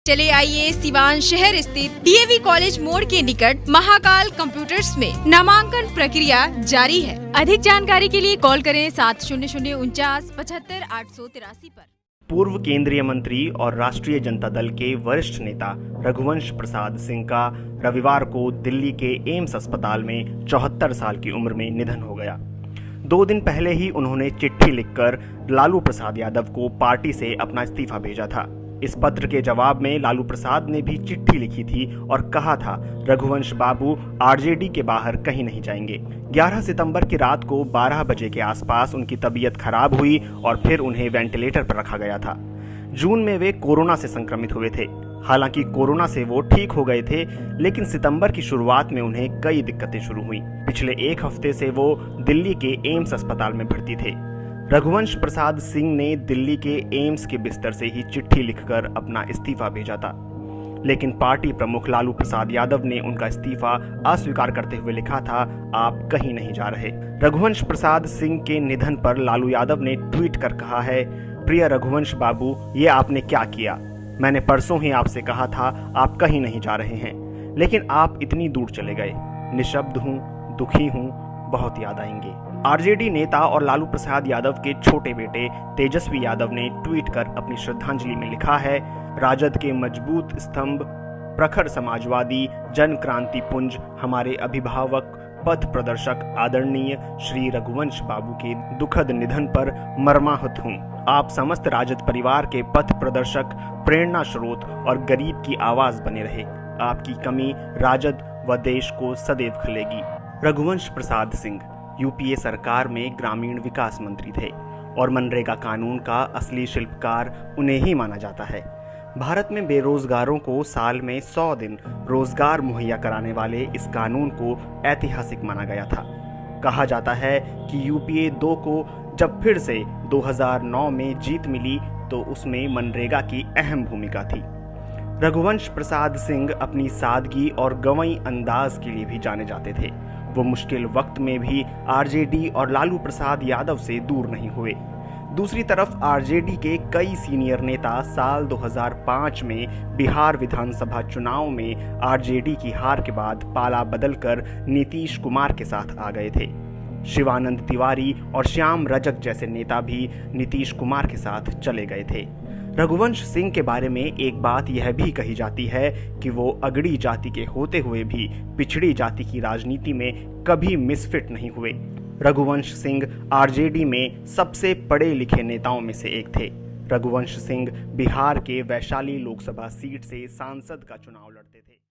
चले आइए सिवान शहर स्थित डीएवी कॉलेज मोड़ के निकट महाकाल कंप्यूटर्स में नामांकन प्रक्रिया जारी है। अधिक जानकारी के लिए कॉल करें 700949 पर। पूर्व केंद्रीय मंत्री और राष्ट्रीय जनता दल के वरिष्ठ नेता रघुवंश प्रसाद सिंह का रविवार को दिल्ली के एम्स अस्पताल में 74 साल की उम्र में निधन हो गया। 2 दिन पहले ही उन्होंने चिट्ठी लिखकर लालू प्रसाद यादव को पार्टी से अपना इस्तीफा भेजा था। इस पत्र के जवाब में लालू प्रसाद ने भी चिट्ठी लिखी थी और कहा था रघुवंश बाबू आरजेडी के बाहर कहीं नहीं जाएंगे। 11 सितंबर की रात को 12 बजे के आसपास उनकी तबीयत खराब हुई और फिर उन्हें वेंटिलेटर पर रखा गया था। जून में वे कोरोना से संक्रमित हुए थे। हालांकि कोरोना से वो ठीक हो गए थे, लेकिन सितंबर की शुरुआत में उन्हें कई दिक्कतें शुरू हुई। पिछले 1 हफ्ते से वो दिल्ली के एम्स अस्पताल में भर्ती थे। रघुवंश प्रसाद सिंह ने दिल्ली के एम्स के बिस्तर से ही चिट्ठी लिखकर अपना इस्तीफा भेजा था, लेकिन पार्टी प्रमुख लालू प्रसाद यादव ने उनका इस्तीफा अस्वीकार करते हुए लिखा था, आप कहीं नहीं जा रहे। रघुवंश प्रसाद सिंह के निधन पर लालू यादव ने ट्वीट कर कहा है, प्रिय रघुवंश बाबू, ये आपने क्या किया? मैंने परसों ही आपसे कहा था आप कहीं नहीं जा रहे हैं, लेकिन आप इतनी दूर चले गए। निशब्द हूँ, दुखी हूँ, बहुत याद आएंगे। आरजेडी नेता और लालू प्रसाद यादव के छोटे बेटे तेजस्वी यादव ने ट्वीट कर अपनी श्रद्धांजलि में लिखा है, राजद के मजबूत स्तंभ, प्रखर समाजवादी, जन क्रांति पुंज, हमारे अभिभावक, पथ प्रदर्शक आदरणीय श्री रघुवंश बाबू के दुखद निधन पर मर्माहत हूँ। आप समस्त राजद परिवार के पथ प्रदर्शक, प्रेरणा स्रोत और गरीब की आवाज बने रहे। आपकी कमी राजद व देश को सदैव खलेगी। रघुवंश प्रसाद सिंह यूपीए सरकार में ग्रामीण विकास मंत्री थे और मनरेगा कानून का असली शिल्पकार उन्हें ही माना जाता है। भारत में बेरोजगारों को साल में 100 दिन रोजगार मुहैया कराने वाले इस कानून को ऐतिहासिक माना गया था। कहा जाता है कि यूपीए 2 को जब फिर से 2009 में जीत मिली तो उसमें मनरेगा की अहम भूमिका थी। रघुवंश प्रसाद सिंह अपनी सादगी और गंवई अंदाज के लिए भी जाने जाते थे। वो मुश्किल वक्त में भी आरजेडी और लालू प्रसाद यादव से दूर नहीं हुए। दूसरी तरफ आरजेडी के कई सीनियर नेता साल 2005 में बिहार विधानसभा चुनाव में आरजेडी की हार के बाद पाला बदलकर नीतीश कुमार के साथ आ गए थे। शिवानंद तिवारी और श्याम रजक जैसे नेता भी नीतीश कुमार के साथ चले गए थे। रघुवंश सिंह के बारे में एक बात यह भी कही जाती है कि वो अगड़ी जाति के होते हुए भी पिछड़ी जाति की राजनीति में कभी मिसफिट नहीं हुए। रघुवंश सिंह आरजेडी में सबसे पढ़े लिखे नेताओं में से एक थे। रघुवंश सिंह बिहार के वैशाली लोकसभा सीट से सांसद का चुनाव लड़ते थे।